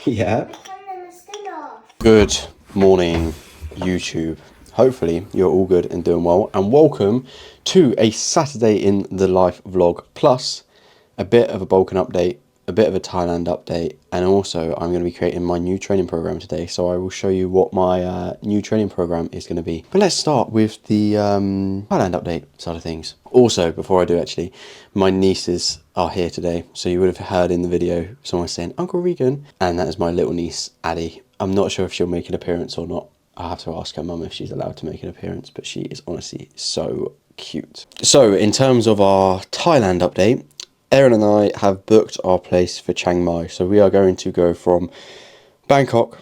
Yeah. Good morning, YouTube. Hopefully you're all good and doing well, and welcome to a Saturday in the life vlog, plus a bit of a Balkan update, a bit of a Thailand update, and also I'm going to be creating my new training program today, so I will show you what my new training program is going to be. But let's start with the Thailand update side of things. Also, before I do, actually, my nieces are here today, so you would have heard in the video someone saying Uncle Regan, and that is my little niece Addie. I'm not sure if she'll make an appearance or not. I'll have to ask her mum if she's allowed to make an appearance, but she is honestly so cute. So in terms of our Thailand update, Erin and I have booked our place for Chiang Mai. So we are going to go from Bangkok,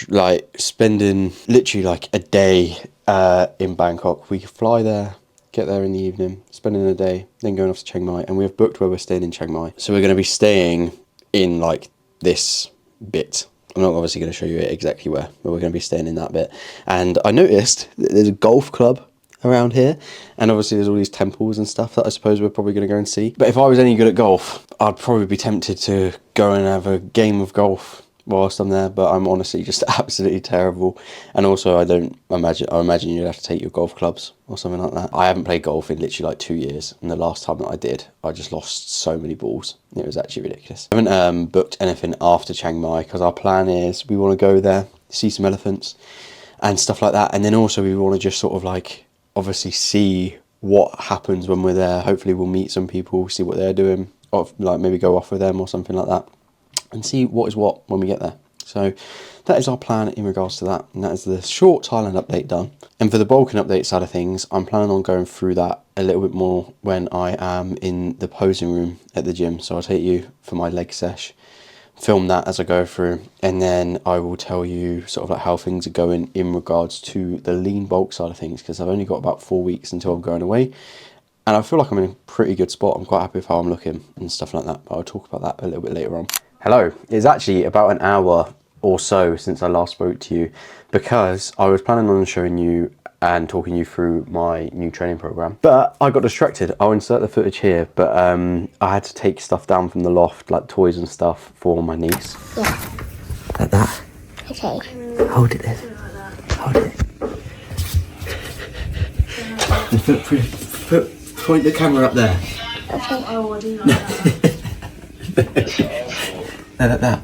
like spending literally like a day in Bangkok. We fly there, get there in the evening, spending a day, then going off to Chiang Mai. And we have booked where we're staying in Chiang Mai. So we're going to be staying in like this bit. I'm not obviously going to show you exactly where, but we're going to be staying in that bit. And I noticed that there's a golf club around here, and obviously there's all these temples and stuff that I suppose we're probably going to go and see. But if I was any good at golf, I'd probably be tempted to go and have a game of golf whilst I'm there, but I'm honestly just absolutely terrible. And also I imagine you'd have to take your golf clubs or something like that. I haven't played golf in literally like 2 years, and the last time that I did, I just lost so many balls. It was actually ridiculous. I haven't booked anything after Chiang Mai because our plan is we want to go there, see some elephants and stuff like that, and then also we want to just sort of like obviously see what happens when we're there. Hopefully we'll meet some people, see what they're doing, or like maybe go off with them or something like that, and see what is what when we get there. So that is our plan in regards to that, and that is the short Thailand update done. And for the Balkan update side of things, I'm planning on going through that a little bit more when I am in the posing room at the gym. So I'll take you for my leg sesh, film that as I go through, and then I will tell you sort of like how things are going in regards to the lean bulk side of things, because I've only got about 4 weeks until I'm going away, and I feel like I'm in a pretty good spot. I'm quite happy with how I'm looking and stuff like that, but I'll talk about that a little bit later on. Hello, it's actually about an hour or so since I last spoke to you, because I was planning on showing you and talking you through my new training program, but I got distracted. I'll insert the footage here, but I had to take stuff down from the loft, like toys and stuff for my niece. Yeah. Like that. Okay. Hold it there. Hold it. Point the camera up there. Okay. Oh, I do like that. No, like that.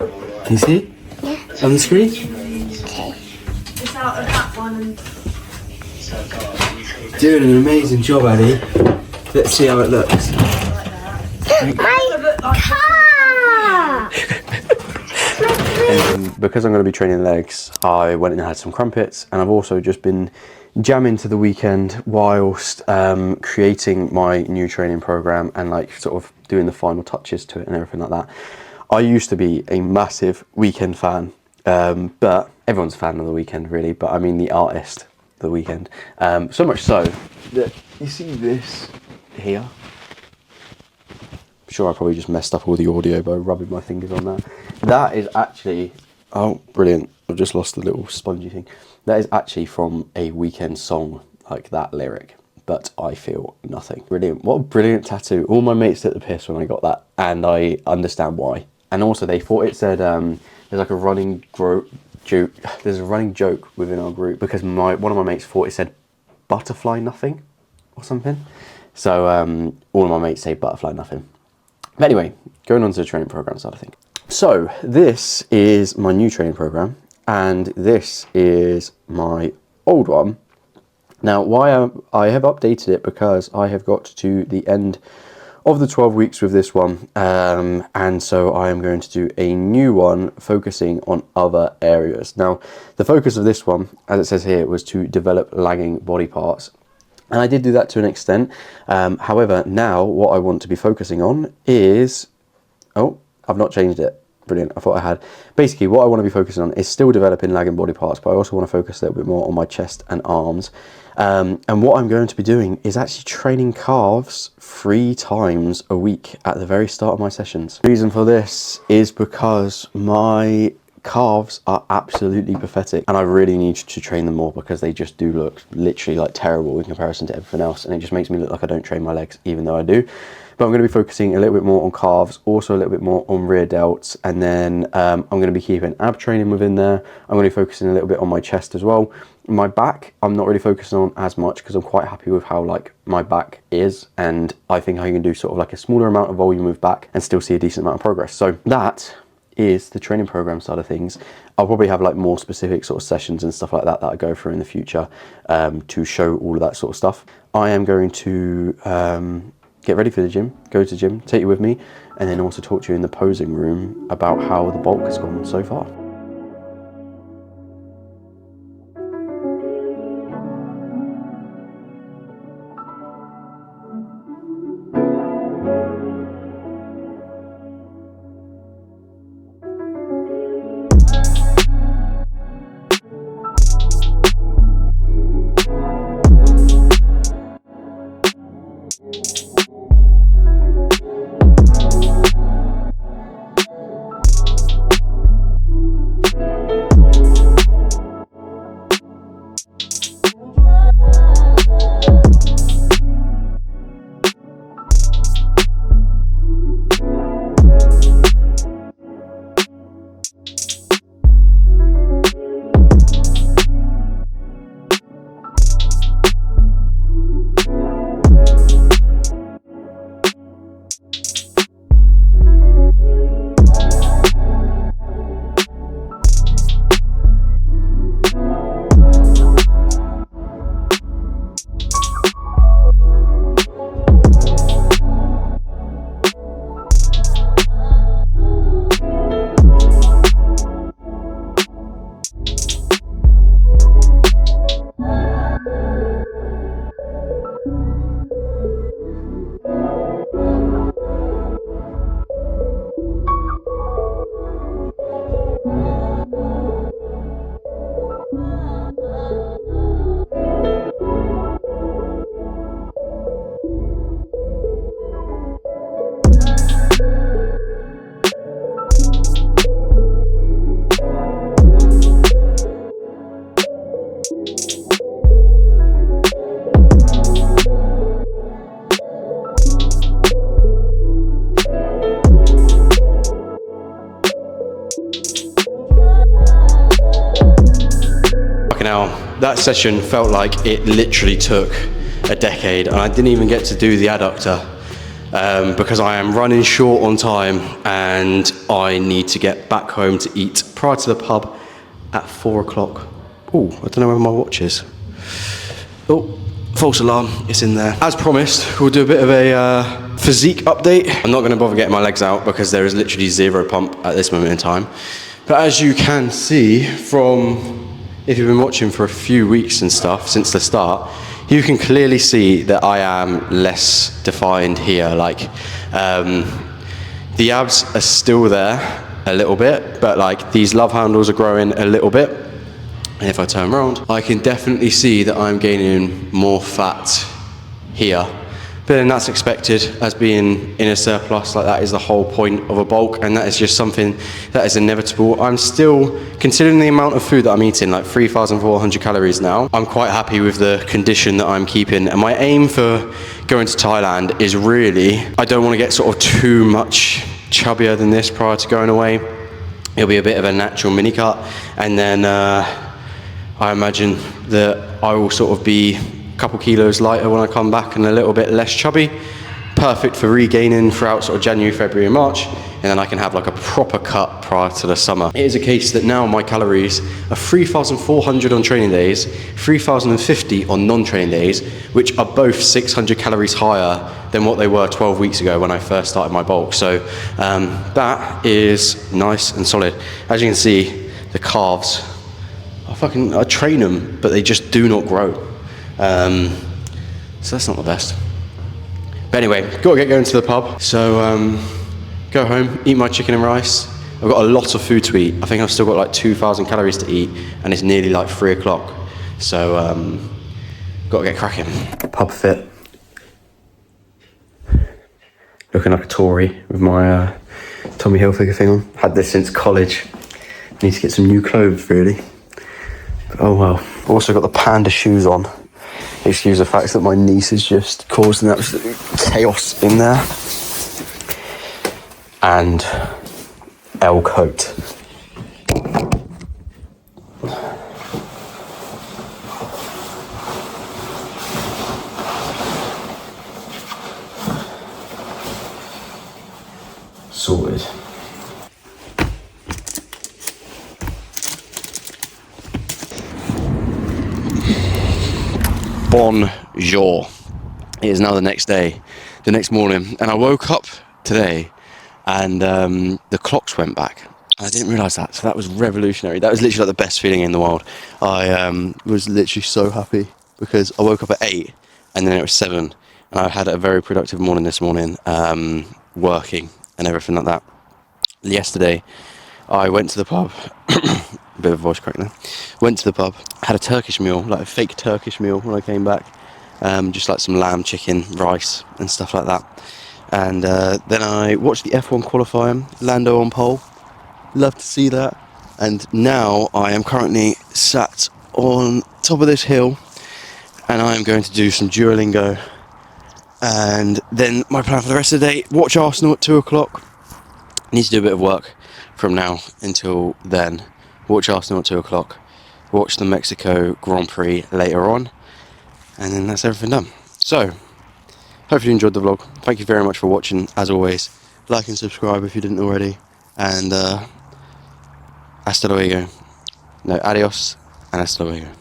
Can you see? Yeah. On the screen? Okay. It's out of that one and... Doing an amazing job, Addie. Let's see how it looks. My car! Because I'm going to be training legs, I went and had some crumpets, and I've also just been jamming to the weekend whilst creating my new training program and like sort of doing the final touches to it and everything like that. I used to be a massive Weekend fan, but everyone's a fan of the Weekend really, but I mean the artist, the Weekend. So much so that you see this here. I'm sure I probably just messed up all the audio by rubbing my fingers on that. That is actually, oh brilliant, I've just lost the little spongy thing. That is actually from a Weekend song, like that lyric. But I feel nothing. Brilliant. What a brilliant tattoo. All my mates took the piss when I got that, and I understand why. And also they thought it said, there's like a running joke. There's a running joke within our group because one of my mates thought it said butterfly nothing or something. So all of my mates say butterfly nothing. But anyway, going on to the training program side of things. So this is my new training program, and this is my old one. Now, why I have updated it because I have got to the end of the 12 weeks with this one, and so I am going to do a new one focusing on other areas. Now, the focus of this one, as it says here, was to develop lagging body parts, and I did do that to an extent. However, now what I want to be focusing on is, oh, I've not changed it. Brilliant, I thought I had. Basically, what I want to be focusing on is still developing lagging body parts, but I also want to focus a little bit more on my chest and arms. And what I'm going to be doing is actually training calves 3 times a week at the very start of my sessions. The reason for this is because my calves are absolutely pathetic, and I really need to train them more because they just do look literally like terrible in comparison to everything else, and it just makes me look like I don't train my legs, even though I do. But I'm going to be focusing a little bit more on calves, also a little bit more on rear delts, and then I'm going to be keeping ab training within there. I'm going to be focusing a little bit on my chest as well. My back, I'm not really focusing on as much because I'm quite happy with how like my back is, and I think I can do sort of like a smaller amount of volume with back and still see a decent amount of progress. So that is the training program side of things. I'll probably have like more specific sort of sessions and stuff like that I go through in the future to show all of that sort of stuff. I am going to get ready for the gym, go to the gym, take you with me, and then also talk to you in the posing room about how the bulk has gone so far. Now, that session felt like it literally took a decade, and I didn't even get to do the adductor because I am running short on time and I need to get back home to eat prior to the pub at 4 o'clock. Oh, I don't know where my watch is. Oh, false alarm, it's in there. As promised, we'll do a bit of a physique update. I'm not going to bother getting my legs out because there is literally zero pump at this moment in time. But as you can see from, if you've been watching for a few weeks and stuff since the start, you can clearly see that I am less defined here. Like the abs are still there a little bit, but like these love handles are growing a little bit. And if I turn around, I can definitely see that I'm gaining more fat here. But then that's expected, as being in a surplus. Like, that is the whole point of a bulk, and that is just something that is inevitable. I'm still, considering the amount of food that I'm eating, like 3,400 calories now, I'm quite happy with the condition that I'm keeping. And my aim for going to Thailand is really, I don't want to get sort of too much chubbier than this prior to going away. It'll be a bit of a natural mini cut, and then I imagine that I will sort of be couple kilos lighter when I come back and a little bit less chubby. Perfect for regaining throughout sort of January, February and March, and then I can have like a proper cut prior to the summer. It is a case that now my calories are 3,400 on training days, 3,050 on non-training days, which are both 600 calories higher than what they were 12 weeks ago when I first started my bulk. So that is nice and solid. As you can see, the calves, I train them, but they just do not grow. So that's not the best. But anyway, got to get going to the pub. So go home, eat my chicken and rice. I've got a lot of food to eat. I think I've still got like 2,000 calories to eat, and it's nearly like 3 o'clock. So got to get cracking. Pub fit. Looking like a Tory with my Tommy Hilfiger thing on. Had this since college. Need to get some new clothes, really. But oh well. Also got the panda shoes on. Excuse the fact that my niece has just caused an absolute chaos in there. And L coat. Sorted. Bonjour. It is now the next day, the next morning, and I woke up today and the clocks went back. I didn't realise that, so that was revolutionary. That was literally like the best feeling in the world. I was literally so happy because I woke up at 8 and then it was 7, and I had a very productive morning this morning, working and everything like that. Yesterday I went to the pub, a bit of a voice crack there, went to the pub, had a Turkish meal, like a fake Turkish meal when I came back, just like some lamb, chicken, rice and stuff like that. And then I watched the F1 qualifying, Lando on pole, love to see that. And now I am currently sat on top of this hill and I am going to do some Duolingo, and then my plan for the rest of the day, watch Arsenal at 2 o'clock. Need to do a bit of work from now until then. Watch Arsenal at 2 o'clock. Watch the Mexico Grand Prix later on. And then that's everything done. So, hopefully you enjoyed the vlog. Thank you very much for watching, as always. Like and subscribe if you didn't already. And hasta luego. No, adios and hasta luego.